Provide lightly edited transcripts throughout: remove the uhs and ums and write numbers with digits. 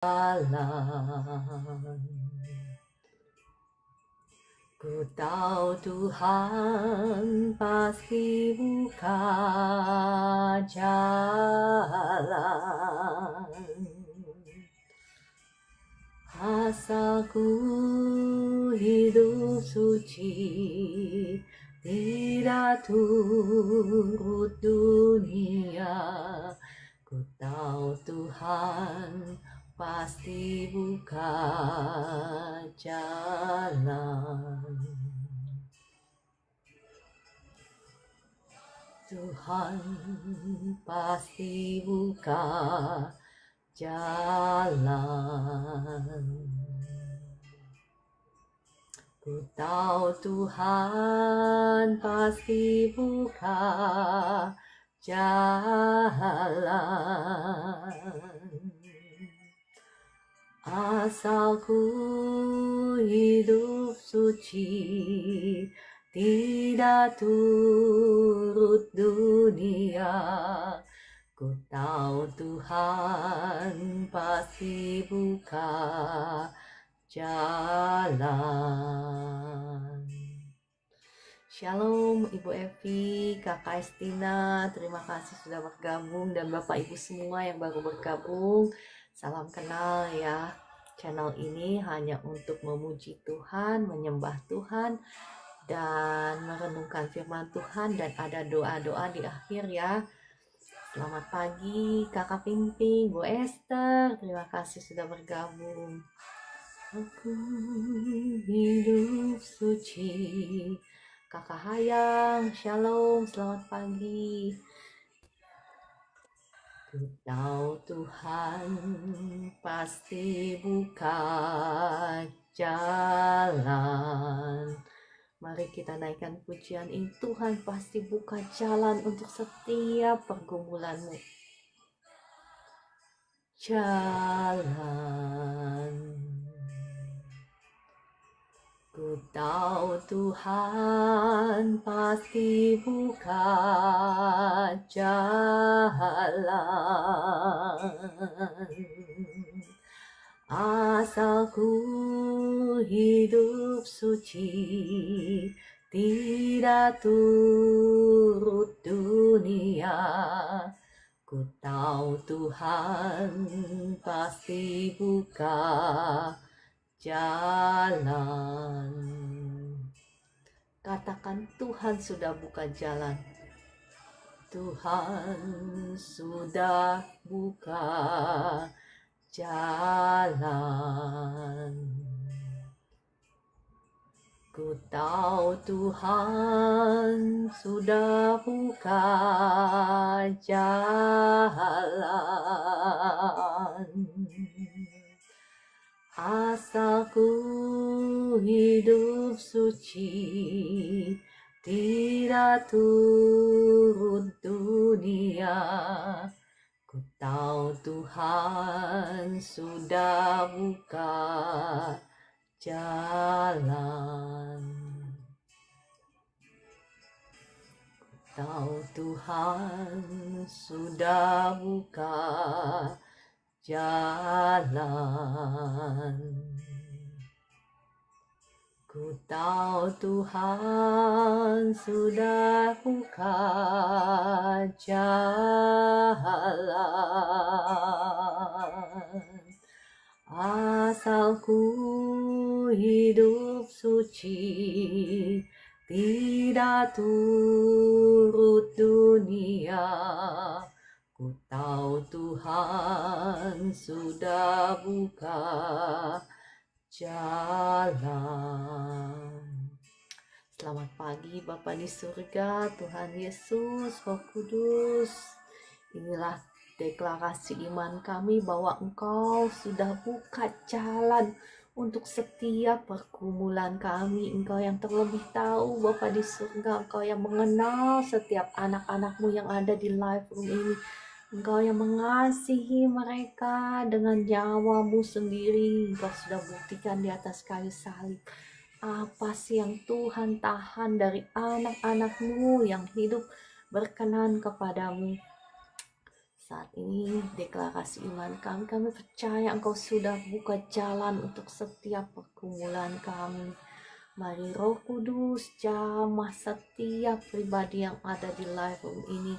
jalan. Ku tahu Tuhan pasti buka jalan. Asal ku hidup suci, tidak turut dunia. Ku tahu Tuhan pasti buka jalan. Tuhan pasti buka jalan. Ku tahu Tuhan pasti buka jalan. Asal ku hidup suci, tidak turut dunia. Ku tahu Tuhan pasti buka jalan. Shalom Ibu Evi, Kakak Estina, terima kasih sudah bergabung, dan Bapak Ibu semua yang baru bergabung. Salam kenal ya. Channel ini hanya untuk memuji Tuhan, menyembah Tuhan, dan merenungkan firman Tuhan, dan ada doa-doa di akhir ya. Selamat pagi Kakak Pimping, Bu Esther, terima kasih sudah bergabung. Aku hidup suci. Kakak Hayang, shalom, selamat pagi. Ku tahu Tuhan pasti buka jalan. Mari kita naikkan pujian ini. Tuhan pasti buka jalan untuk setiap pergumulanmu. Jalan. Ku tahu Tuhan pasti buka jalan. Asal ku hidup suci, tidak turut dunia. Ku tahu Tuhan pasti buka jalan. Katakan, Tuhan sudah buka jalan. Tuhan sudah buka jalan. Ku tahu Tuhan sudah buka jalan. Asal ku hidup suci, tidak turut dunia. Ku tahu Tuhan sudah buka jalan. Ku tahu Tuhan sudah buka jalan. Ku tahu Tuhan sudah buka jalan. Asal ku hidup suci, tidak turut dunia. Ku tahu Tuhan sudah buka jalan. Selamat pagi Bapa di surga, Tuhan Yesus, Roh Kudus. Inilah deklarasi iman kami bahwa Engkau sudah buka jalan untuk setiap pergumulan kami. Engkau yang terlebih tahu Bapa di surga, Engkau yang mengenal setiap anak-anak-Mu yang ada di live room ini. Engkau yang mengasihi mereka dengan nyawa-Mu sendiri. Engkau sudah buktikan di atas kayu salib. Apa sih yang Tuhan tahan dari anak-anak-Mu yang hidup berkenan kepadamu? Saat ini deklarasi iman kami percaya Engkau sudah buka jalan untuk setiap pergumulan kami. Mari Roh Kudus jamah setiap pribadi yang ada di live room ini.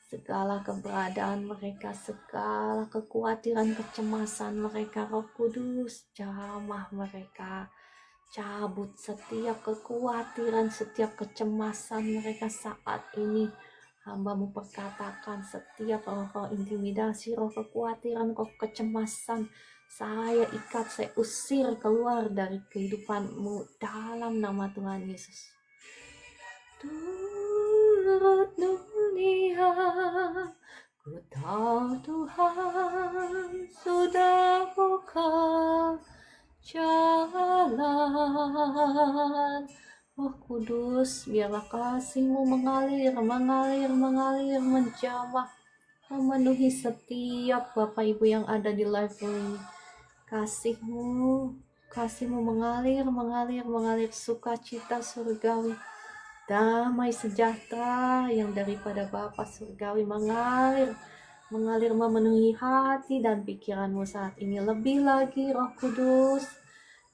Segala keberadaan mereka, segala kekhawatiran, kecemasan mereka, Roh Kudus jamah mereka. Cabut setiap kekhawatiran, setiap kecemasan mereka saat ini. Hamba-Mu perkatakan setiap roh intimidasi, roh kekhawatiran, roh kecemasan, saya ikat, saya usir keluar dari kehidupan-Mu dalam nama Tuhan Yesus. Turut dunia, ku tahu Tuhan sudah buka jalan. Roh Kudus, biarlah kasih-Mu mengalir, menjamah, memenuhi setiap Bapak Ibu yang ada di live room. Kasih-Mu mengalir, sukacita surgawi, damai sejahtera yang daripada Bapa surgawi mengalir memenuhi hati dan pikiranmu saat ini. Lebih lagi Roh Kudus,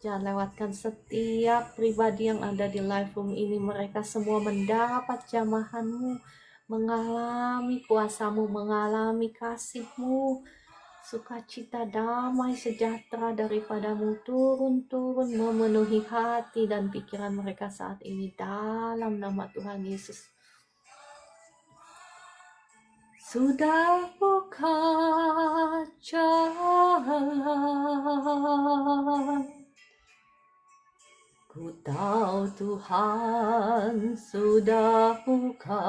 jangan lewatkan setiap pribadi yang ada di live room ini. Mereka semua mendapat jamahan-Mu, mengalami kuasa-Mu, mengalami kasih-Mu, sukacita, damai, sejahtera daripada-Mu turun memenuhi hati dan pikiran mereka saat ini dalam nama Tuhan Yesus. Sudah buka jalan, ku tahu Tuhan sudah buka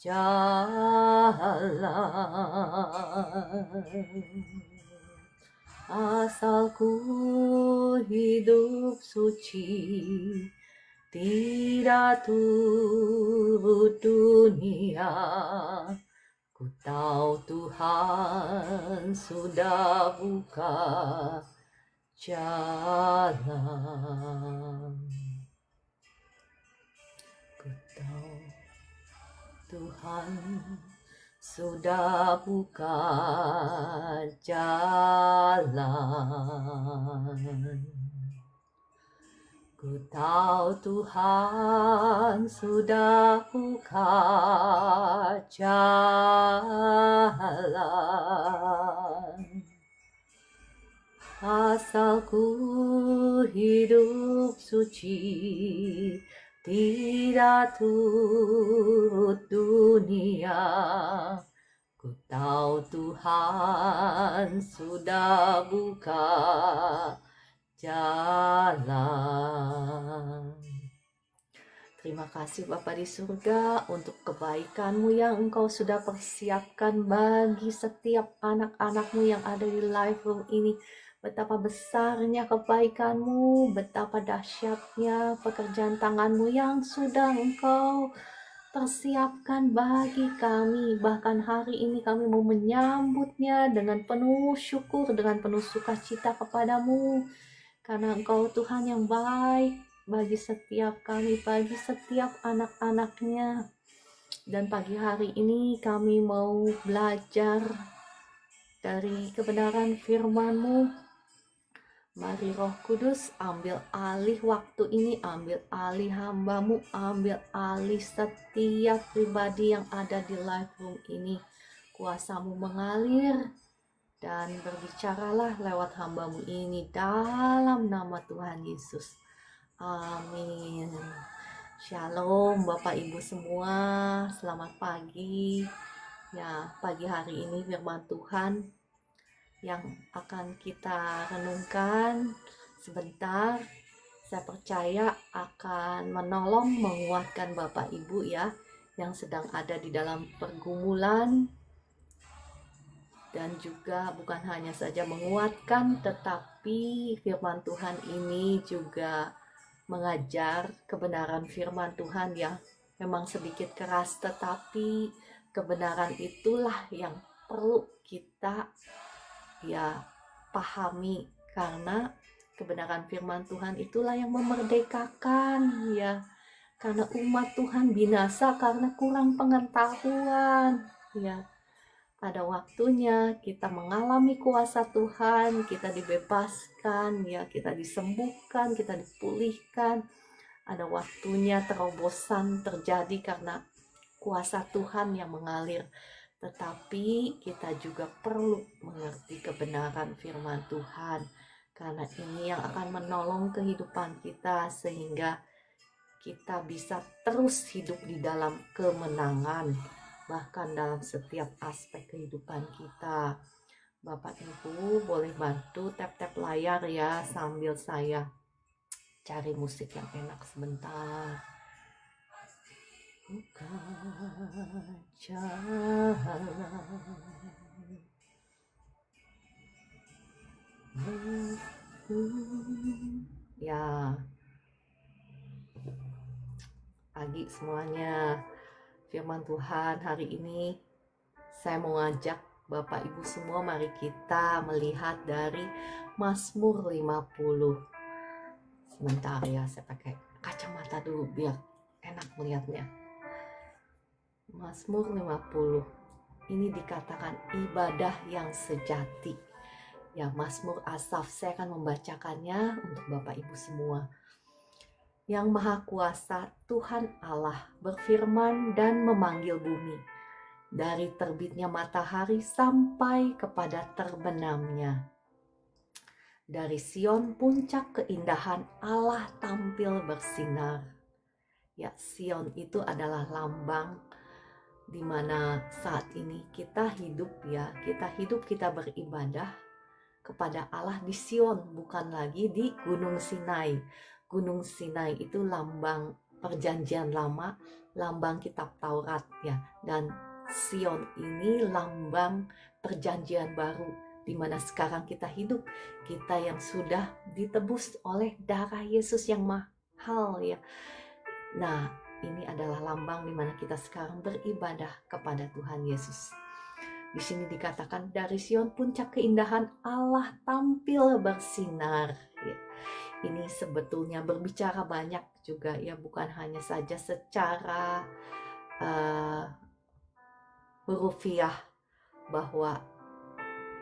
jalan. Asal ku hidup suci, tidak turut dunia, ku tahu Tuhan sudah buka jalan. Ku tahu Tuhan sudah buka jalan. Ku tahu Tuhan sudah buka jalan. Asal ku hidup suci, tidak turut dunia, ku tahu Tuhan sudah buka jalan. Terima kasih Bapa di surga untuk kebaikan-Mu yang Engkau sudah persiapkan bagi setiap anak-anak-Mu yang ada di live room ini. Betapa besarnya kebaikan-Mu, betapa dahsyatnya pekerjaan tangan-Mu yang sudah Engkau persiapkan bagi kami. Bahkan hari ini kami mau menyambutnya dengan penuh syukur, dengan penuh sukacita kepadamu. Karena Engkau Tuhan yang baik bagi setiap kami, bagi setiap anak-anaknya. Dan pagi hari ini kami mau belajar dari kebenaran firman-Mu. Mari Roh Kudus ambil alih waktu ini, ambil alih hamba-Mu, ambil alih setiap pribadi yang ada di live room ini. Kuasa-Mu mengalir dan berbicaralah lewat hamba-Mu ini dalam nama Tuhan Yesus. Amin. Shalom Bapak Ibu semua, selamat pagi. Ya, pagi hari ini firman Tuhan yang akan kita renungkan sebentar, saya percaya akan menolong, menguatkan Bapak Ibu ya, yang sedang ada di dalam pergumulan. Dan juga bukan hanya saja menguatkan, tetapi firman Tuhan ini juga mengajar kebenaran firman Tuhan yang memang sedikit keras, tetapi kebenaran itulah yang perlu kita pahami, karena kebenaran firman Tuhan itulah yang memerdekakan ya. Karena umat Tuhan binasa karena kurang pengetahuan ya. Ada waktunya kita mengalami kuasa Tuhan, kita dibebaskan, ya, kita disembuhkan, kita dipulihkan. Ada waktunya terobosan terjadi karena kuasa Tuhan yang mengalir. Tetapi kita juga perlu mengerti kebenaran firman Tuhan, karena ini yang akan menolong kehidupan kita sehingga kita bisa terus hidup di dalam kemenangan, bahkan dalam setiap aspek kehidupan kita. Bapak Ibu boleh bantu tap-tap layar ya, sambil saya cari musik yang enak sebentar. Buka jalan ya. Pagi semuanya, firman Tuhan hari ini saya mau ngajak Bapak Ibu semua, mari kita melihat dari Mazmur 50. Sebentar ya, saya pakai kacamata dulu biar enak melihatnya. Mazmur 50 ini dikatakan ibadah yang sejati. Ya, Mazmur Asaf, saya akan membacakannya untuk Bapak Ibu semua. Yang Maha Kuasa Tuhan Allah berfirman dan memanggil bumi, dari terbitnya matahari sampai kepada terbenamnya. Dari Sion puncak keindahan Allah tampil bersinar. Ya, Sion itu adalah lambang di mana saat ini kita hidup, ya, kita beribadah kepada Allah di Sion, bukan lagi di Gunung Sinai. Gunung Sinai itu lambang perjanjian lama, lambang kitab Taurat, ya, dan Sion ini lambang perjanjian baru, di mana sekarang kita hidup, kita yang sudah ditebus oleh darah Yesus yang mahal, ya. Nah, ini adalah lambang di mana kita sekarang beribadah kepada Tuhan Yesus. Di sini dikatakan dari Sion puncak keindahan Allah tampil bersinar. Ya, ini sebetulnya berbicara banyak juga, ya, bukan hanya saja secara hurufiah bahwa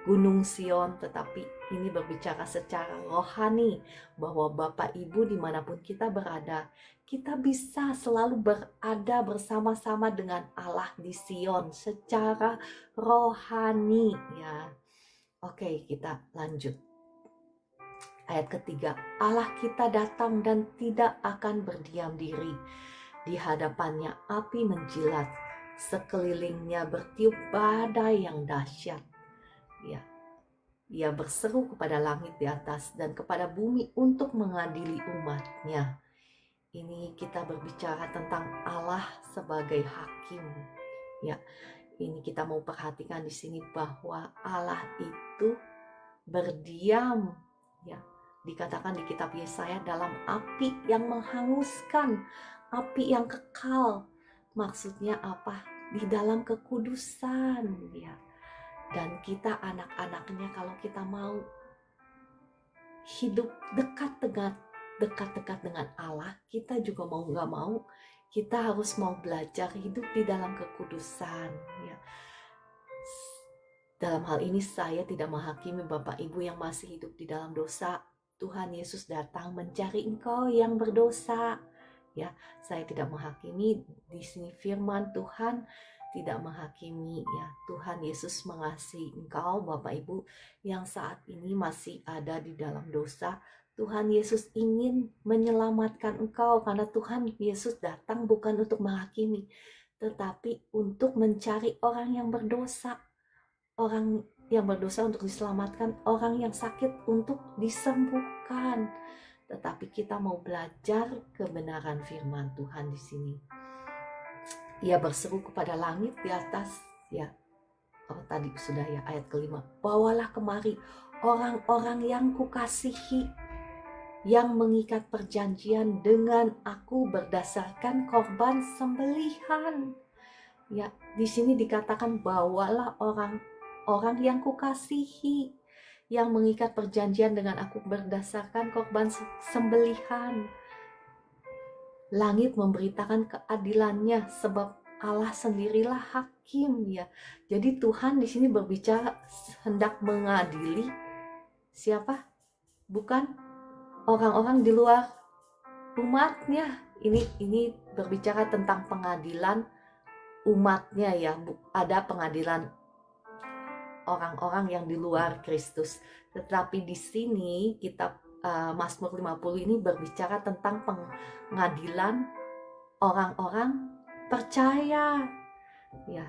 Gunung Sion, tetapi ini berbicara secara rohani bahwa Bapak Ibu dimanapun kita berada, kita bisa selalu berada bersama-sama dengan Allah di Sion secara rohani, ya. Oke, kita lanjut. Ayat ketiga, Allah kita datang dan tidak akan berdiam diri. Di hadapannya api menjilat, sekelilingnya bertiup badai yang dahsyat. Ya, ia berseru kepada langit di atas dan kepada bumi untuk mengadili umatnya. Ini kita berbicara tentang Allah sebagai hakim. Ya, ini kita mau perhatikan di sini bahwa Allah itu berdiam, ya. Dikatakan di kitab Yesaya dalam api yang menghanguskan, api yang kekal. Maksudnya apa? Di dalam kekudusan, ya. Dan kita anak-anaknya, kalau kita mau hidup dekat-dekat dengan Allah, kita juga mau gak mau, kita harus mau belajar hidup di dalam kekudusan, ya. Dalam hal ini saya tidak menghakimi Bapak Ibu yang masih hidup di dalam dosa. Tuhan Yesus datang mencari engkau yang berdosa, ya. Saya tidak menghakimi, di sini firman Tuhan tidak menghakimi, ya. Tuhan Yesus mengasihi engkau Bapak Ibu yang saat ini masih ada di dalam dosa. Tuhan Yesus ingin menyelamatkan engkau, karena Tuhan Yesus datang bukan untuk menghakimi, tetapi untuk mencari orang yang berdosa. Orang yang berdosa untuk diselamatkan, orang yang sakit untuk disembuhkan. Tetapi kita mau belajar kebenaran firman Tuhan di sini. Ia berseru kepada langit di atas, ya. Oh, tadi sudah, ya, ayat kelima. Bawalah kemari orang-orang yang kukasihi, yang mengikat perjanjian dengan aku berdasarkan korban sembelihan. Ya, di sini dikatakan bawalah orang-orang yang kukasihi, yang mengikat perjanjian dengan aku berdasarkan korban sembelihan. Langit memberitakan keadilannya, sebab Allah sendirilah hakim ya. Jadi Tuhan di sini berbicara hendak mengadili siapa? Bukan orang-orang di luar umatnya. Ini berbicara tentang pengadilan umatnya ya. Ada pengadilan orang-orang yang di luar Kristus. Tetapi di sini kitab Mazmur 50 ini berbicara tentang pengadilan orang-orang percaya ya,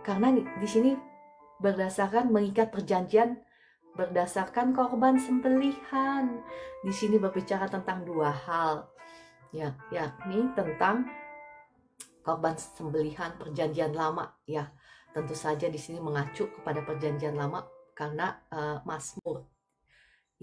karena di sini berdasarkan mengikat perjanjian berdasarkan korban sembelihan. Di sini berbicara tentang dua hal ya, yakni tentang korban sembelihan perjanjian lama ya. Tentu saja di sini mengacu kepada perjanjian lama karena Mazmur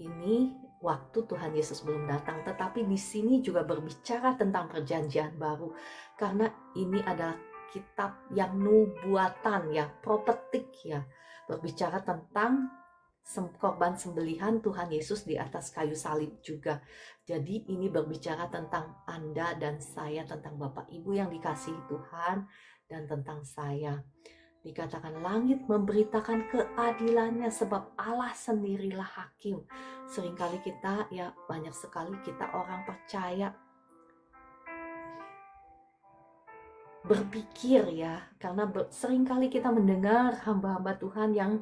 ini waktu Tuhan Yesus belum datang, tetapi di sini juga berbicara tentang perjanjian baru karena ini adalah kitab yang nubuatan ya, profetik ya, berbicara tentang korban sembelihan Tuhan Yesus di atas kayu salib juga. Jadi ini berbicara tentang Anda dan saya, tentang Bapak Ibu yang dikasihi Tuhan, dan tentang saya. Dikatakan langit memberitakan keadilannya sebab Allah sendirilah hakim. Seringkali kita ya, banyak sekali kita orang percaya berpikir ya, karena seringkali kita mendengar hamba-hamba Tuhan yang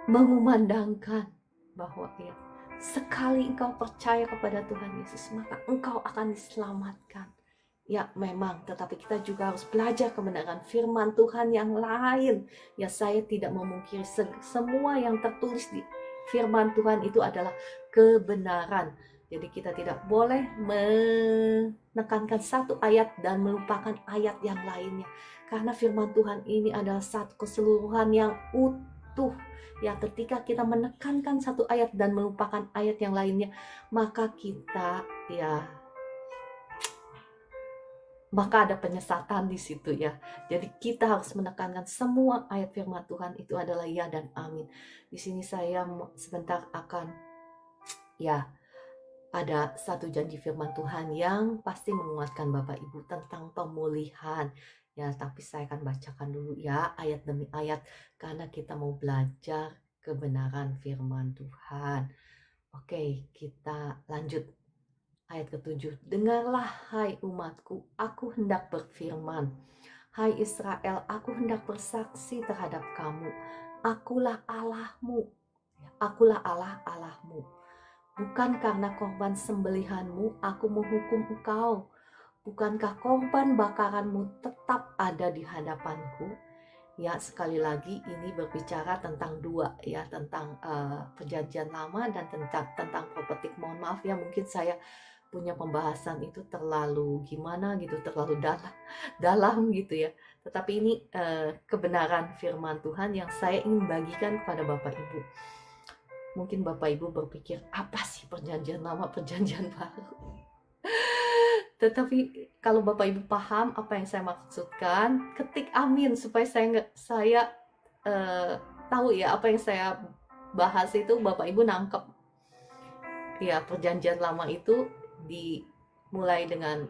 mengumandangkan bahwa ya, sekali engkau percaya kepada Tuhan Yesus maka engkau akan diselamatkan. Ya memang, tetapi kita juga harus belajar kebenaran firman Tuhan yang lain. Ya saya tidak memungkiri semua yang tertulis di firman Tuhan itu adalah kebenaran. Jadi kita tidak boleh menekankan satu ayat dan melupakan ayat yang lainnya. Karena firman Tuhan ini adalah satu keseluruhan yang utuh. Ya ketika kita menekankan satu ayat dan melupakan ayat yang lainnya, maka kita maka ada penyesatan di situ ya. Jadi kita harus menekankan semua ayat firman Tuhan itu adalah ya dan amin. Di sini saya sebentar akan ya, ada satu janji firman Tuhan yang pasti menguatkan Bapak Ibu tentang pemulihan. Ya, tapi saya akan bacakan dulu ya ayat demi ayat karena kita mau belajar kebenaran firman Tuhan. Oke, kita lanjut. Ayat ke-7, dengarlah hai umatku, aku hendak berfirman. Hai Israel, aku hendak bersaksi terhadap kamu. Akulah Allahmu, akulah Allahmu. Bukan karena korban sembelihanmu aku menghukum engkau. Bukankah korban bakaranmu tetap ada di hadapanku? Ya sekali lagi ini berbicara tentang dua ya, tentang perjanjian lama dan tentang profetik. Mohon maaf ya, mungkin saya punya pembahasan itu terlalu gimana gitu, terlalu dalam gitu ya. Tetapi ini kebenaran firman Tuhan yang saya ingin bagikan kepada Bapak Ibu. Mungkin Bapak Ibu berpikir, apa sih perjanjian lama, perjanjian baru? Tetapi kalau Bapak Ibu paham apa yang saya maksudkan, ketik amin supaya saya tahu ya apa yang saya bahas itu Bapak Ibu nangkep. Ya, perjanjian lama itu dimulai dengan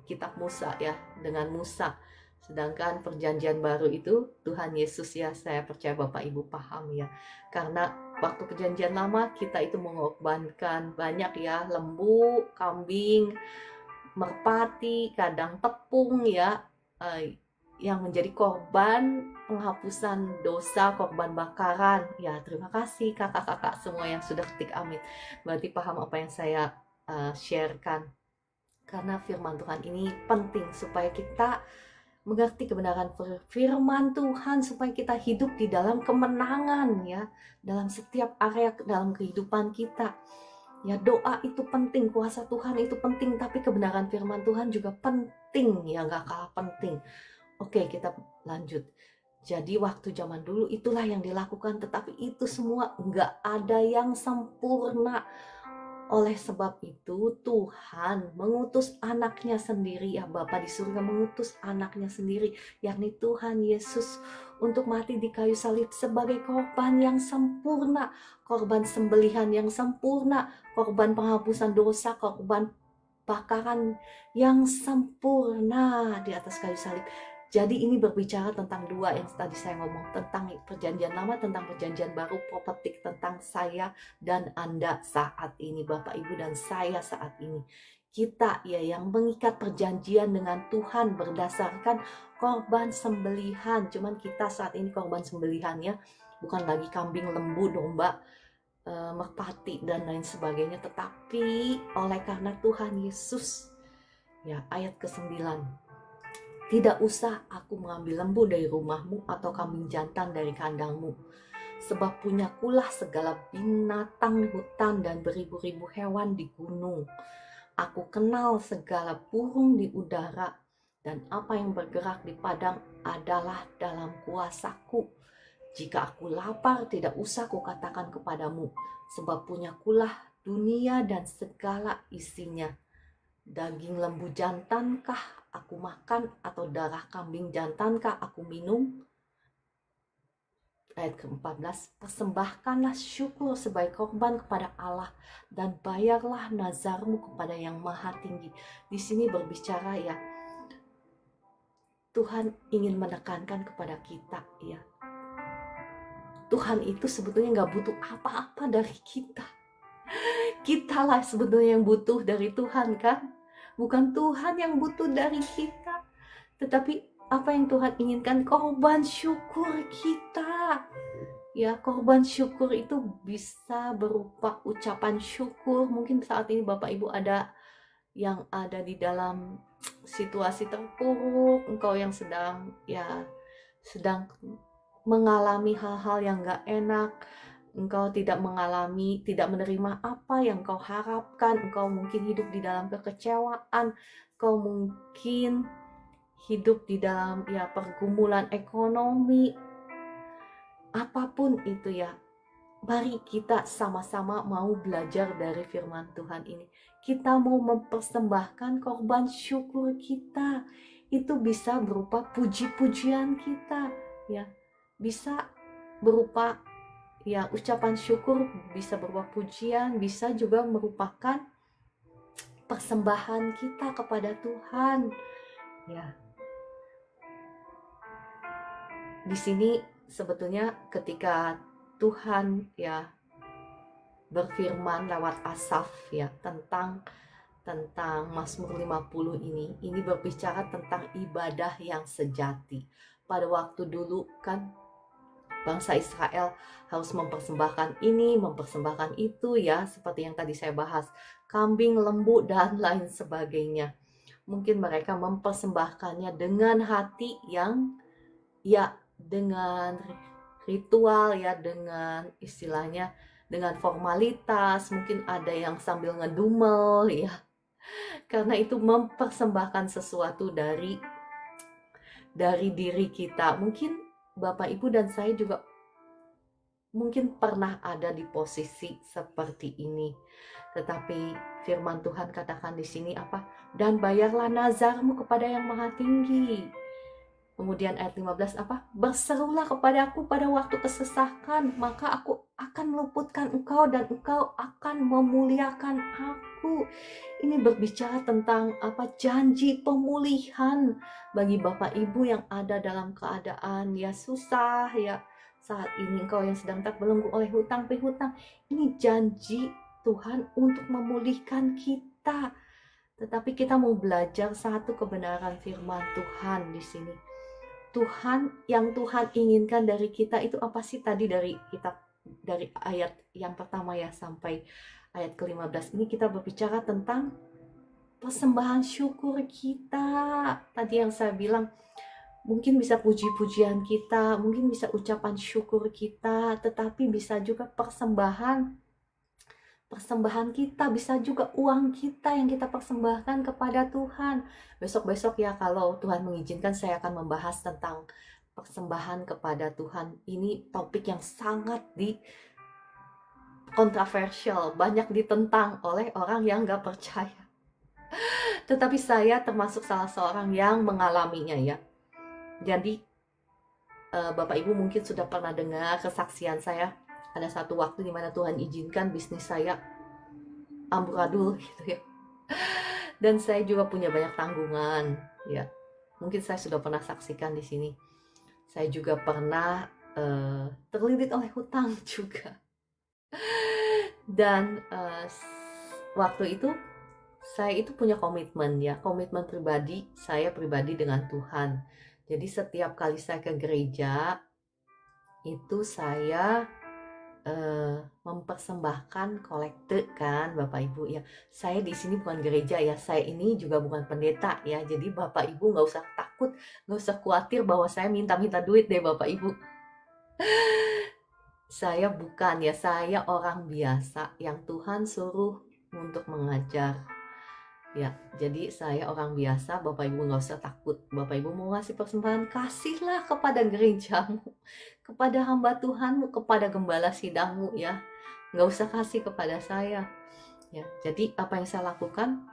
kitab Musa ya, dengan Musa. Sedangkan perjanjian baru itu Tuhan Yesus ya, saya percaya Bapak Ibu paham ya. Karena waktu perjanjian lama kita itu mengorbankan banyak ya, lembu, kambing, merpati, kadang tepung ya, yang menjadi korban penghapusan dosa, korban bakaran. Ya, terima kasih kakak-kakak semua yang sudah ketik amin. Berarti paham apa yang saya sharekan. Karena firman Tuhan ini penting supaya kita mengerti kebenaran firman Tuhan, supaya kita hidup di dalam kemenangan ya, dalam setiap area dalam kehidupan kita. Ya, doa itu penting, kuasa Tuhan itu penting, tapi kebenaran firman Tuhan juga penting ya, gak kalah penting. Oke, kita lanjut. Jadi waktu zaman dulu itulah yang dilakukan, tetapi itu semua gak ada yang sempurna. Oleh sebab itu Tuhan mengutus anaknya sendiri ya, Bapa di surga mengutus anaknya sendiri, yakni Tuhan Yesus, untuk mati di kayu salib sebagai korban yang sempurna, korban sembelihan yang sempurna, korban penghapusan dosa, korban bakaran yang sempurna di atas kayu salib. Jadi ini berbicara tentang dua yang tadi saya ngomong, tentang perjanjian lama, tentang perjanjian baru, prophetik tentang saya dan Anda saat ini, Bapak Ibu dan saya saat ini. Kita ya yang mengikat perjanjian dengan Tuhan berdasarkan korban sembelihan. Cuman kita saat ini korban sembelihannya bukan lagi kambing, lembu, domba, merpati dan lain sebagainya, tetapi oleh karena Tuhan Yesus. Ya, ayat ke-9. Tidak usah aku mengambil lembu dari rumahmu atau kambing jantan dari kandangmu. Sebab punyakulah segala binatang hutan dan beribu-ribu hewan di gunung. Aku kenal segala burung di udara, dan apa yang bergerak di padang adalah dalam kuasaku. Jika aku lapar, tidak usah kukatakan kepadamu, sebab punyakulah dunia dan segala isinya. Daging lembu jantankah aku makan, atau darah kambing jantankah aku minum? Ayat ke-14, persembahkanlah syukur sebagai korban kepada Allah dan bayarlah nazarmu kepada yang maha tinggi. Di sini berbicara ya, Tuhan ingin menekankan kepada kita ya, Tuhan itu sebetulnya gak butuh apa-apa dari kita. Kitalah sebetulnya yang butuh dari Tuhan kan. Bukan Tuhan yang butuh dari kita, tetapi apa yang Tuhan inginkan, korban syukur kita. Ya, korban syukur itu bisa berupa ucapan syukur. Mungkin saat ini Bapak Ibu ada yang ada di dalam situasi terpuruk, engkau yang sedang mengalami hal-hal yang gak enak, engkau tidak menerima apa yang kau harapkan, engkau mungkin hidup di dalam kekecewaan, engkau mungkin hidup di dalam pergumulan ekonomi, apapun itu ya. Mari kita sama-sama mau belajar dari firman Tuhan ini. Kita mau mempersembahkan korban syukur kita. Itu bisa berupa puji-pujian kita ya. Bisa berupa ucapan syukur, bisa berupa pujian, bisa juga merupakan persembahan kita kepada Tuhan. Ya. Di sini sebetulnya ketika Tuhan berfirman lewat Asaf tentang Mazmur 50 ini berbicara tentang ibadah yang sejati. Pada waktu dulu kan bangsa Israel harus mempersembahkan ini, mempersembahkan itu seperti yang tadi saya bahas, kambing, lembu, dan lain sebagainya. Mungkin mereka mempersembahkannya dengan hati yang dengan ritual dengan istilahnya, dengan formalitas, mungkin ada yang sambil ngedumel karena itu mempersembahkan sesuatu dari diri kita. Mungkin Bapak Ibu dan saya juga mungkin pernah ada di posisi seperti ini. Tetapi firman Tuhan katakan di sini apa? Dan bayarlah nazarmu kepada yang maha tinggi. Kemudian ayat 15 apa? Berserulah kepadaku pada waktu kesesakan, maka aku akan meluputkan engkau dan engkau akan memuliakan aku. Ini berbicara tentang apa? Janji pemulihan bagi Bapak Ibu yang ada dalam keadaan susah saat ini, engkau yang sedang terbelenggu oleh hutang piutang. Ini janji Tuhan untuk memulihkan kita. Tetapi kita mau belajar satu kebenaran firman Tuhan di sini. Yang Tuhan inginkan dari kita itu apa sih? Tadi dari ayat yang pertama sampai ayat ke-15 ini kita berbicara tentang persembahan syukur kita. Tadi yang saya bilang, mungkin bisa puji-pujian kita, mungkin bisa ucapan syukur kita, tetapi bisa juga persembahan kita, bisa juga uang kita yang kita persembahkan kepada Tuhan. Besok-besok kalau Tuhan mengizinkan, saya akan membahas tentang persembahan kepada Tuhan. Ini topik yang sangat kontroversial, banyak ditentang oleh orang yang gak percaya. Tetapi saya termasuk salah seorang yang mengalaminya Jadi Bapak Ibu mungkin sudah pernah dengar kesaksian saya. Ada satu waktu di mana Tuhan izinkan bisnis saya amburadul Dan saya juga punya banyak tanggungan Mungkin saya sudah pernah saksikan di sini. Saya juga pernah terlilit oleh hutang juga. Dan waktu itu saya itu punya komitmen ya, komitmen pribadi, saya pribadi dengan Tuhan. Jadi setiap kali saya ke gereja, itu saya mempersembahkan kolekte kan Bapak Ibu ya. Saya di sini bukan gereja ya, saya ini juga bukan pendeta ya. Jadi Bapak Ibu nggak usah takut, nggak usah khawatir bahwa saya minta-minta duit deh Bapak Ibu. Saya bukan ya, saya orang biasa yang Tuhan suruh untuk mengajar. Ya, jadi saya orang biasa, Bapak Ibu nggak usah takut. Bapak Ibu mau ngasih persembahan, kasihlah kepada gerejamu, kepada hamba Tuhanmu, kepada gembala sidangmu ya. Nggak usah kasih kepada saya. Ya, jadi apa yang saya lakukan,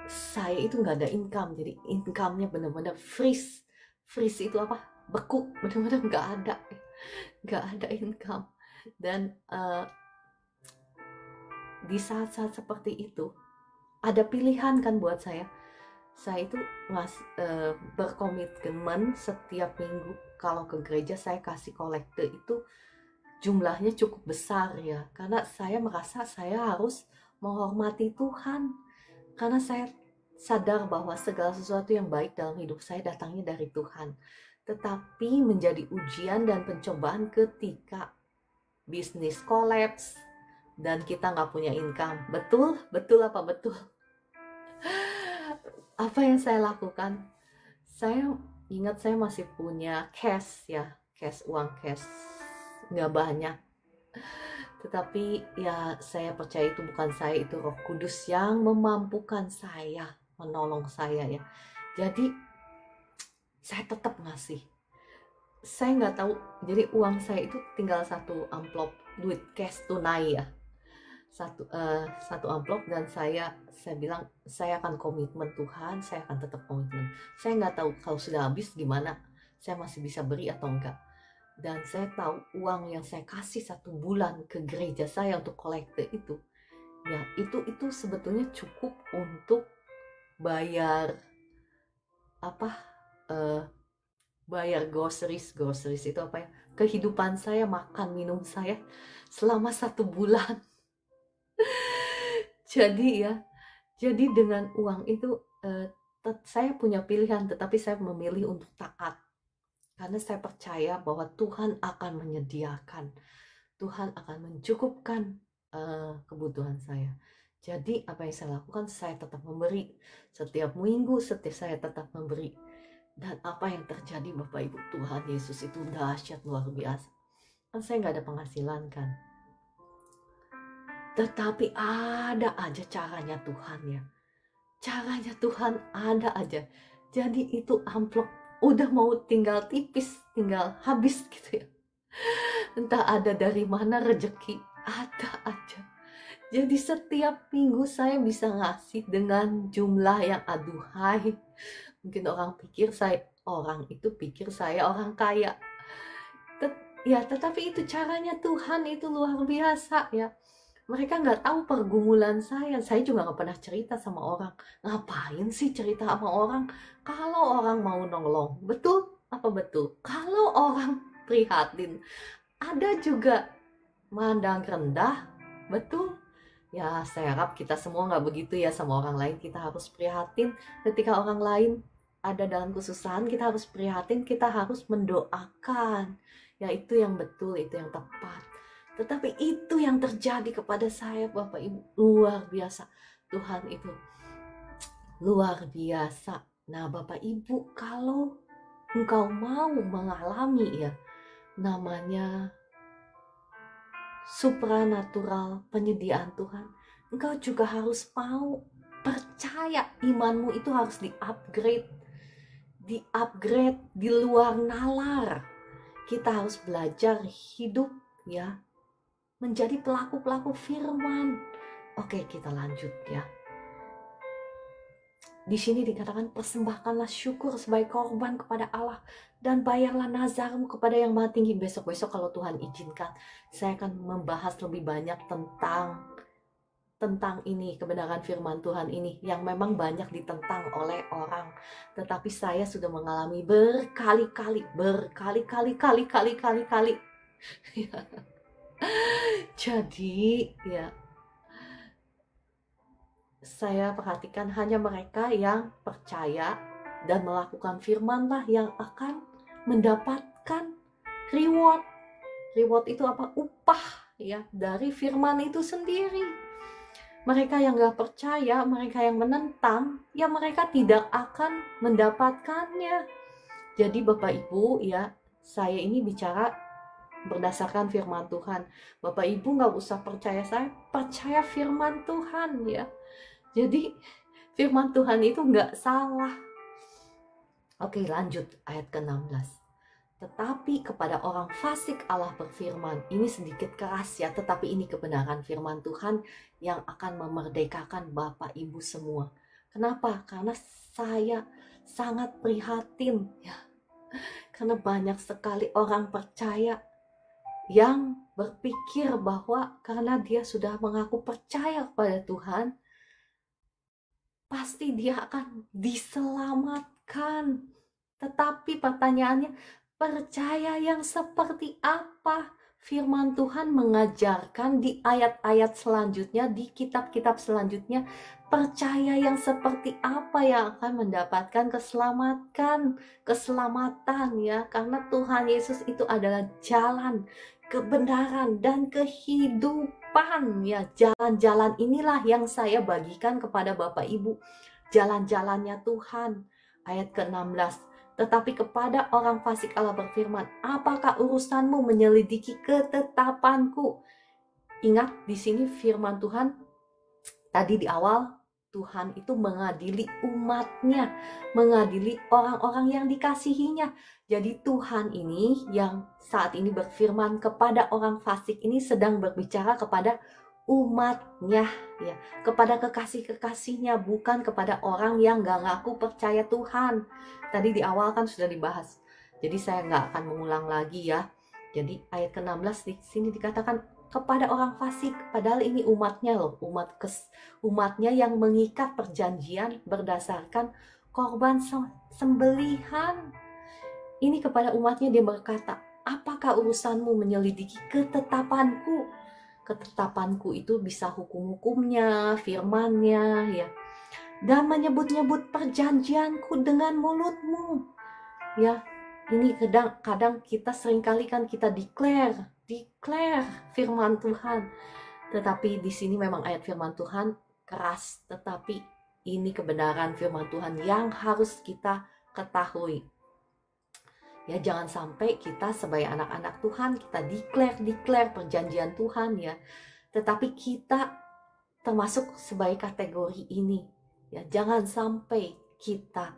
saya itu nggak ada income, jadi income-nya benar-benar freeze. Freeze itu apa? Beku, benar-benar nggak ada income. Dan di saat-saat seperti itu, ada pilihan kan buat saya. Saya itu berkomitmen setiap minggu kalau ke gereja saya kasih kolekte itu jumlahnya cukup besar ya. Karena saya merasa saya harus menghormati Tuhan. Karena saya sadar bahwa segala sesuatu yang baik dalam hidup saya datangnya dari Tuhan. Tetapi menjadi ujian dan pencobaan ketika bisnis kolaps dan kita nggak punya income. Betul? Betul apa betul? Apa yang saya lakukan? Saya ingat saya masih punya cash ya, uang cash, nggak banyak. Tetapi ya saya percaya itu bukan saya, itu Roh Kudus yang memampukan saya, menolong saya ya. Jadi saya tetap ngasih. Saya nggak tahu, jadi uang saya itu tinggal satu amplop duit cash tunai ya. Satu amplop, dan saya bilang saya akan komitmen Tuhan, saya akan tetap komitmen. Saya nggak tahu kalau sudah habis gimana, saya masih bisa beri atau enggak. Dan saya tahu uang yang saya kasih 1 bulan ke gereja saya untuk kolekte itu, ya itu sebetulnya cukup untuk bayar bayar groceries itu apa ya, kehidupan saya, makan minum saya selama 1 bulan. Jadi dengan uang itu saya punya pilihan, tetapi saya memilih untuk taat. Karena saya percaya bahwa Tuhan akan menyediakan, Tuhan akan mencukupkan kebutuhan saya. Jadi apa yang saya lakukan, saya tetap memberi. Setiap minggu saya tetap memberi. Dan apa yang terjadi Bapak Ibu, Tuhan Yesus itu dahsyat luar biasa. Kan saya nggak ada penghasilan kan. Tetapi ada aja caranya Tuhan ya. Caranya Tuhan ada aja. Jadi itu amplop udah mau tinggal tipis, tinggal habis gitu ya. Entah ada dari mana rezeki, ada aja. Jadi setiap minggu saya bisa ngasih dengan jumlah yang aduhai. Mungkin orang pikir saya orang kaya. Tetapi itu caranya Tuhan, itu luar biasa ya. Mereka nggak tahu pergumulan saya juga nggak pernah cerita sama orang. Ngapain sih cerita sama orang? Kalau orang mau nolong, betul apa betul? Kalau orang prihatin, ada juga mandang rendah, betul? Ya saya harap kita semua nggak begitu ya sama orang lain. Kita harus prihatin ketika orang lain ada dalam kesusahan, kita harus prihatin, kita harus mendoakan. Ya itu yang betul, itu yang tepat. Tetapi itu yang terjadi kepada saya Bapak Ibu, luar biasa. Tuhan itu luar biasa. Nah Bapak Ibu, kalau engkau mau mengalami ya namanya supranatural penyediaan Tuhan, engkau juga harus mau percaya, imanmu itu harus di-upgrade di luar nalar. Kita harus belajar hidup ya menjadi pelaku-pelaku firman. Oke, kita lanjut ya. Di sini dikatakan persembahkanlah syukur sebagai korban kepada Allah dan bayarlah nazarmu kepada Yang Maha Tinggi. Besok-besok kalau Tuhan izinkan, saya akan membahas lebih banyak tentang tentang ini, kebenaran firman Tuhan ini yang memang banyak ditentang oleh orang. Tetapi saya sudah mengalami berkali-kali. Jadi ya, saya perhatikan hanya mereka yang percaya dan melakukan firman lah yang akan mendapatkan reward. Reward itu apa? Upah ya dari firman itu sendiri. Mereka yang gak percaya, mereka yang menentang, ya mereka tidak akan mendapatkannya. Jadi Bapak Ibu ya, saya ini bicara berdasarkan firman Tuhan. Bapak Ibu gak usah percaya saya, percaya firman Tuhan ya. Jadi firman Tuhan itu gak salah. Oke, lanjut ayat ke-16. Tetapi kepada orang fasik Allah berfirman, ini sedikit keras ya, tetapi ini kebenaran firman Tuhan yang akan memerdekakan Bapak Ibu semua. Kenapa? Karena saya sangat prihatin ya. Karena banyak sekali orang percaya yang berpikir bahwa karena dia sudah mengaku percaya kepada Tuhan, pasti dia akan diselamatkan. Tetapi pertanyaannya, percaya yang seperti apa? Firman Tuhan mengajarkan di ayat-ayat selanjutnya, di kitab-kitab selanjutnya, percaya yang seperti apa yang akan mendapatkan keselamatan ya. Karena Tuhan Yesus itu adalah jalan, kebenaran, dan kehidupan ya. Jalan-jalan inilah yang saya bagikan kepada Bapak Ibu. Jalan-jalannya Tuhan. Ayat ke-16. Tetapi kepada orang fasik Allah berfirman, apakah urusanmu menyelidiki ketetapanku? Ingat di sini firman Tuhan, tadi di awal Tuhan itu mengadili umatnya, mengadili orang-orang yang dikasihinya. Jadi Tuhan ini yang saat ini berfirman kepada orang fasik ini sedang berbicara kepada umatnya ya, kepada kekasih-kekasihnya, bukan kepada orang yang gak ngaku percaya Tuhan. Tadi di awal kan sudah dibahas, jadi saya gak akan mengulang lagi ya. Jadi ayat ke-16 di sini dikatakan kepada orang fasik, padahal ini umatnya loh, umatnya yang mengikat perjanjian berdasarkan korban sembelihan. Ini kepada umatnya dia berkata, apakah urusanmu menyelidiki ketetapanku? Ketetapanku itu bisa hukum-hukumnya, firmannya ya, dan menyebut-nyebut perjanjianku dengan mulutmu ya. Ini kadang kita seringkali kan kita declare firman Tuhan, tetapi di sini memang ayat firman Tuhan keras, tetapi ini kebenaran firman Tuhan yang harus kita ketahui. Ya, jangan sampai kita sebagai anak-anak Tuhan, kita declare perjanjian Tuhan ya. Tetapi kita termasuk sebagai kategori ini. Ya, jangan sampai kita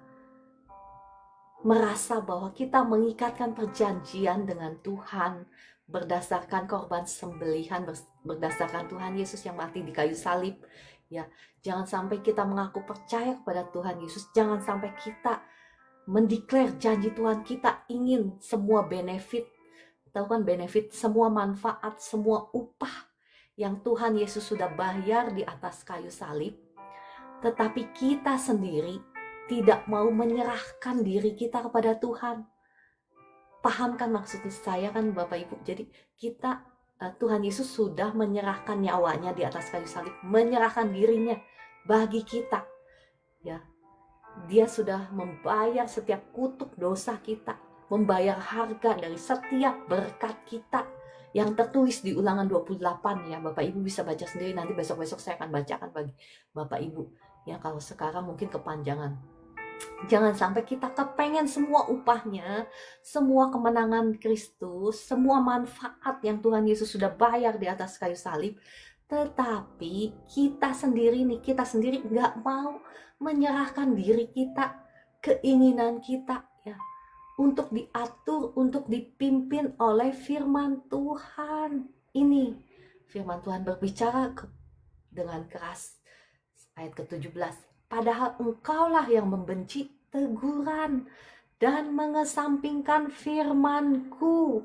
merasa bahwa kita mengikatkan perjanjian dengan Tuhan berdasarkan korban sembelihan, berdasarkan Tuhan Yesus yang mati di kayu salib. Ya, jangan sampai kita mengaku percaya kepada Tuhan Yesus, jangan sampai kita mendeklar janji Tuhan, kita ingin semua benefit, tahu kan benefit, semua manfaat, semua upah yang Tuhan Yesus sudah bayar di atas kayu salib, tetapi kita sendiri tidak mau menyerahkan diri kita kepada Tuhan. Paham kan maksudnya saya kan Bapak Ibu? Jadi kita, Tuhan Yesus sudah menyerahkan nyawanya di atas kayu salib, menyerahkan dirinya bagi kita ya. Dia sudah membayar setiap kutuk dosa kita, membayar harga dari setiap berkat kita yang tertulis di Ulangan 28 ya. Bapak Ibu bisa baca sendiri, nanti besok-besok saya akan bacakan bagi Bapak Ibu ya. Kalau sekarang mungkin kepanjangan. Jangan sampai kita kepengen semua upahnya, semua kemenangan Kristus, semua manfaat yang Tuhan Yesus sudah bayar di atas kayu salib, tetapi kita sendiri nggak mau menyerahkan diri kita, keinginan kita ya, untuk diatur, untuk dipimpin oleh firman Tuhan. Ini firman Tuhan berbicara dengan keras. Ayat ke-17, padahal engkaulah yang membenci teguran dan mengesampingkan firman-Ku.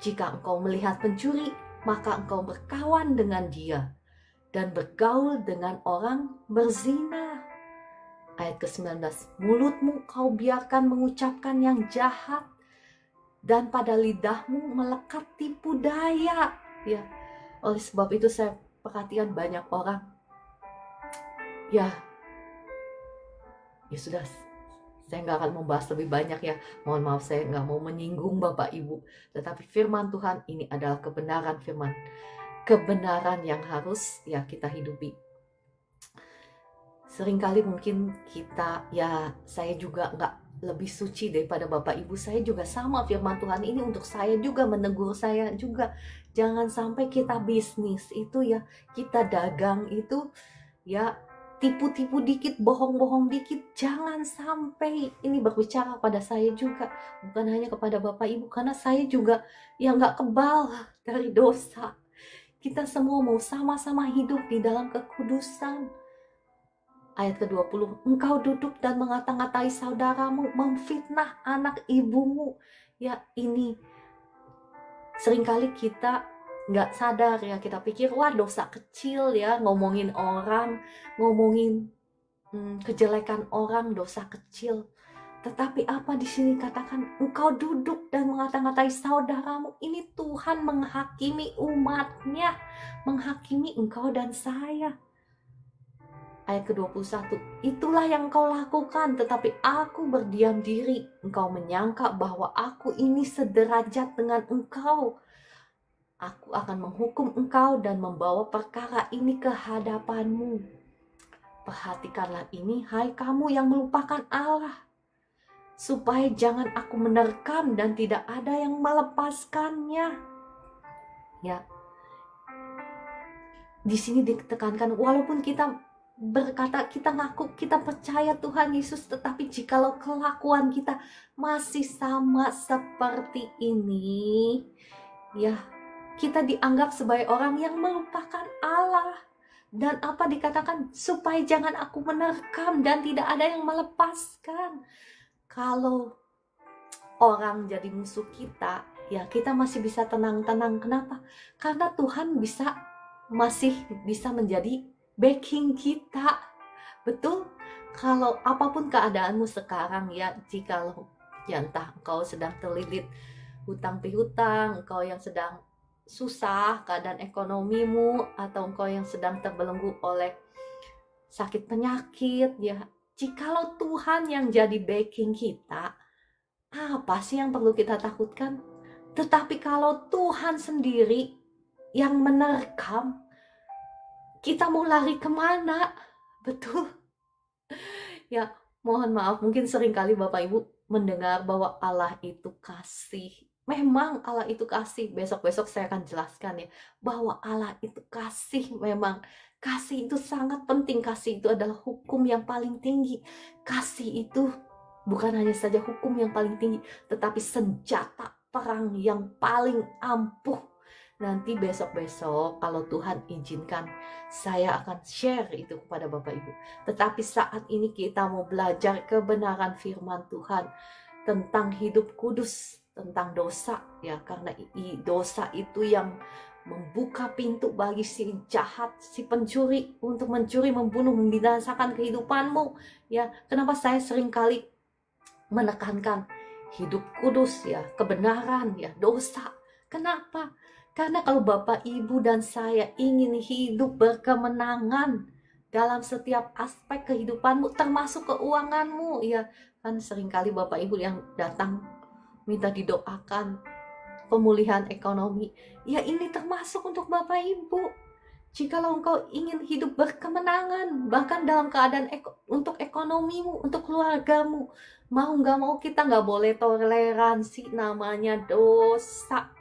Jika engkau melihat pencuri, maka engkau berkawan dengan dia. dan bergaul dengan orang berzina. Ayat ke-19, mulutmu kau biarkan mengucapkan yang jahat, dan pada lidahmu melekat tipu daya. Ya, oleh sebab itu saya perhatikan banyak orang, ya sudah, saya nggak akan membahas lebih banyak ya. Mohon maaf, saya nggak mau menyinggung Bapak Ibu. Tetapi firman Tuhan ini adalah kebenaran firman. Kebenaran yang harus ya kita hidupi. Seringkali mungkin kita, ya saya juga nggak lebih suci daripada Bapak Ibu. Saya juga sama, firman Tuhan ini untuk saya juga, menegur saya juga. Jangan sampai kita bisnis itu ya, kita dagang itu ya, tipu-tipu dikit, bohong-bohong dikit. Jangan sampai. Ini berbicara pada saya juga, bukan hanya kepada Bapak Ibu, karena saya juga yang nggak kebal dari dosa. Kita semua mau sama-sama hidup di dalam kekudusan. Ayat ke-20, engkau duduk dan mengata-ngatai saudaramu, memfitnah anak ibumu. Ya, ini seringkali kita nggak sadar ya, kita pikir wah dosa kecil ya, ngomongin orang, ngomongin kejelekan orang, dosa kecil. Tetapi apa di sini katakan engkau duduk dan mengata-ngatai saudaramu, ini Tuhan menghakimi umatnya, menghakimi engkau dan saya. Ayat ke-21, itulah yang kau lakukan, tetapi aku berdiam diri. Engkau menyangka bahwa aku ini sederajat dengan engkau. Aku akan menghukum engkau dan membawa perkara ini ke hadapanmu. Perhatikanlah ini, hai kamu yang melupakan Allah, supaya jangan aku menerkam dan tidak ada yang melepaskannya. Ya, di sini ditekankan, walaupun kita berkata, kita ngaku, kita percaya Tuhan Yesus, tetapi jikalau kelakuan kita masih sama seperti ini, ya kita dianggap sebagai orang yang melupakan Allah. Dan apa dikatakan? Supaya jangan aku menerkam dan tidak ada yang melepaskan. Kalau orang jadi musuh kita, ya kita masih bisa tenang-tenang. Kenapa? Karena Tuhan masih bisa menjadi backing kita. Betul? Kalau apapun keadaanmu sekarang ya, jikalau ya entah engkau sedang terlilit hutang piutang, engkau yang sedang susah keadaan ekonomimu, atau engkau yang sedang terbelenggu oleh sakit penyakit ya, jikalau Tuhan yang jadi backing kita, apa sih yang perlu kita takutkan? Tetapi kalau Tuhan sendiri yang menerkam, kita mau lari kemana? Betul? Ya, mohon maaf, mungkin seringkali Bapak Ibu mendengar bahwa Allah itu kasih. Memang Allah itu kasih. Besok-besok saya akan jelaskan ya, bahwa Allah itu kasih. Memang kasih itu sangat penting. Kasih itu adalah hukum yang paling tinggi. Kasih itu bukan hanya saja hukum yang paling tinggi, tetapi senjata perang yang paling ampuh. Nanti besok-besok kalau Tuhan izinkan, saya akan share itu kepada Bapak Ibu. Tetapi saat ini kita mau belajar kebenaran firman Tuhan tentang hidup kudus, tentang dosa ya, karena dosa itu yang membuka pintu bagi si jahat, si pencuri untuk mencuri, membunuh, membinasakan kehidupanmu ya. Kenapa saya seringkali menekankan hidup kudus ya, kebenaran ya, dosa? Kenapa? Karena kalau Bapak, Ibu, dan saya ingin hidup berkemenangan dalam setiap aspek kehidupanmu, termasuk keuanganmu, ya kan seringkali Bapak Ibu yang datang minta didoakan pemulihan ekonomi, ya ini termasuk untuk Bapak Ibu. Jikalau engkau ingin hidup berkemenangan, bahkan dalam keadaan untuk ekonomimu, untuk keluargamu, mau nggak mau kita nggak boleh toleransi namanya dosa.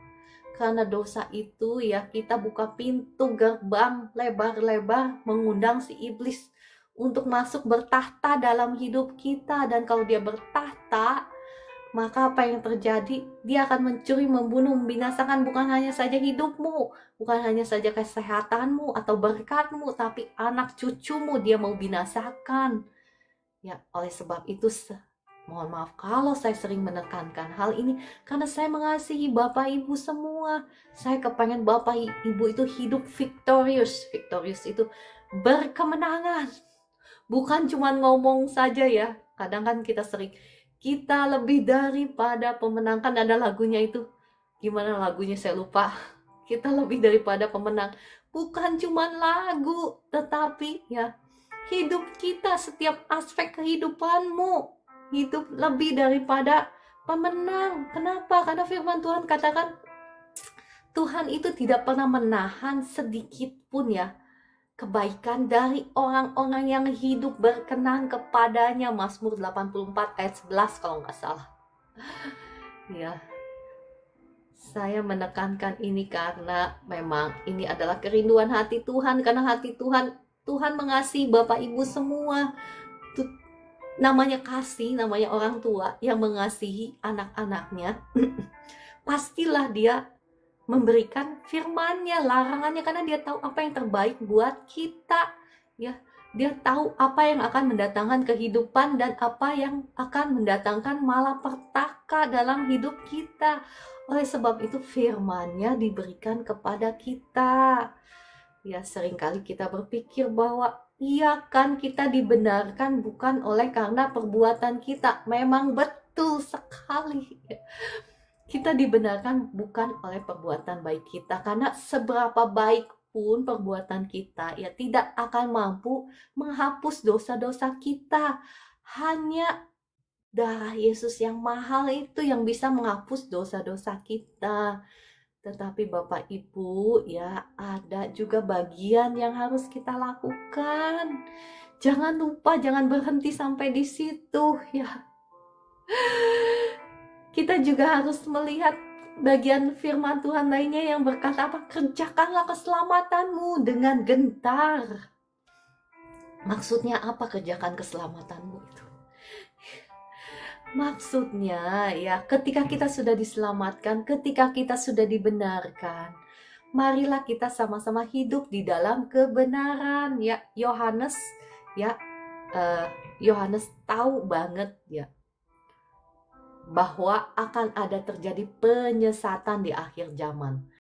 Karena dosa itu ya, kita buka pintu gerbang lebar-lebar mengundang si iblis untuk masuk bertahta dalam hidup kita. Dan kalau dia bertahta, maka apa yang terjadi? Dia akan mencuri, membunuh, membinasakan bukan hanya saja hidupmu, bukan hanya saja kesehatanmu atau berkatmu, tapi anak cucumu dia mau binasakan. Ya, oleh sebab itu Mohon maaf kalau saya sering menekankan hal ini, karena saya mengasihi Bapak Ibu semua. Saya kepengen Bapak Ibu itu hidup victorious. Victorious itu berkemenangan. Bukan cuma ngomong saja ya. Kadang kan kita sering, kita lebih daripada pemenang. Kan ada lagunya itu. Gimana lagunya saya lupa. Kita lebih daripada pemenang. Bukan cuma lagu, tetapi ya hidup kita, setiap aspek kehidupanmu hidup lebih daripada pemenang. Kenapa? Karena firman Tuhan katakan Tuhan itu tidak pernah menahan sedikit pun ya kebaikan dari orang-orang yang hidup berkenan kepadanya. Mazmur 84 ayat 11 kalau nggak salah. Ya, saya menekankan ini karena memang ini adalah kerinduan hati Tuhan. Karena hati Tuhan mengasihi Bapak Ibu semua. Namanya kasih, namanya orang tua yang mengasihi anak-anaknya. Pastilah dia memberikan firman-Nya, larangannya, karena dia tahu apa yang terbaik buat kita. Ya, dia tahu apa yang akan mendatangkan kehidupan dan apa yang akan mendatangkan malapetaka dalam hidup kita. Oleh sebab itu firman-Nya diberikan kepada kita. Ya, seringkali kita berpikir bahwa iya kan kita dibenarkan bukan oleh karena perbuatan kita. Memang betul sekali. Kita dibenarkan bukan oleh perbuatan baik kita. Karena seberapa baik pun perbuatan kita, ya tidak akan mampu menghapus dosa-dosa kita. Hanya darah Yesus yang mahal itu yang bisa menghapus dosa-dosa kita. Tetapi Bapak Ibu, ya ada juga bagian yang harus kita lakukan. Jangan lupa, jangan berhenti sampai di situ ya. Kita juga harus melihat bagian firman Tuhan lainnya yang berkata apa? Kerjakanlah keselamatanmu dengan gentar. Maksudnya apa kerjakan keselamatanmu itu? Maksudnya ya ketika kita sudah diselamatkan, ketika kita sudah dibenarkan, marilah kita sama-sama hidup di dalam kebenaran ya. Yohanes tahu banget ya bahwa akan ada terjadi penyesatan di akhir zaman.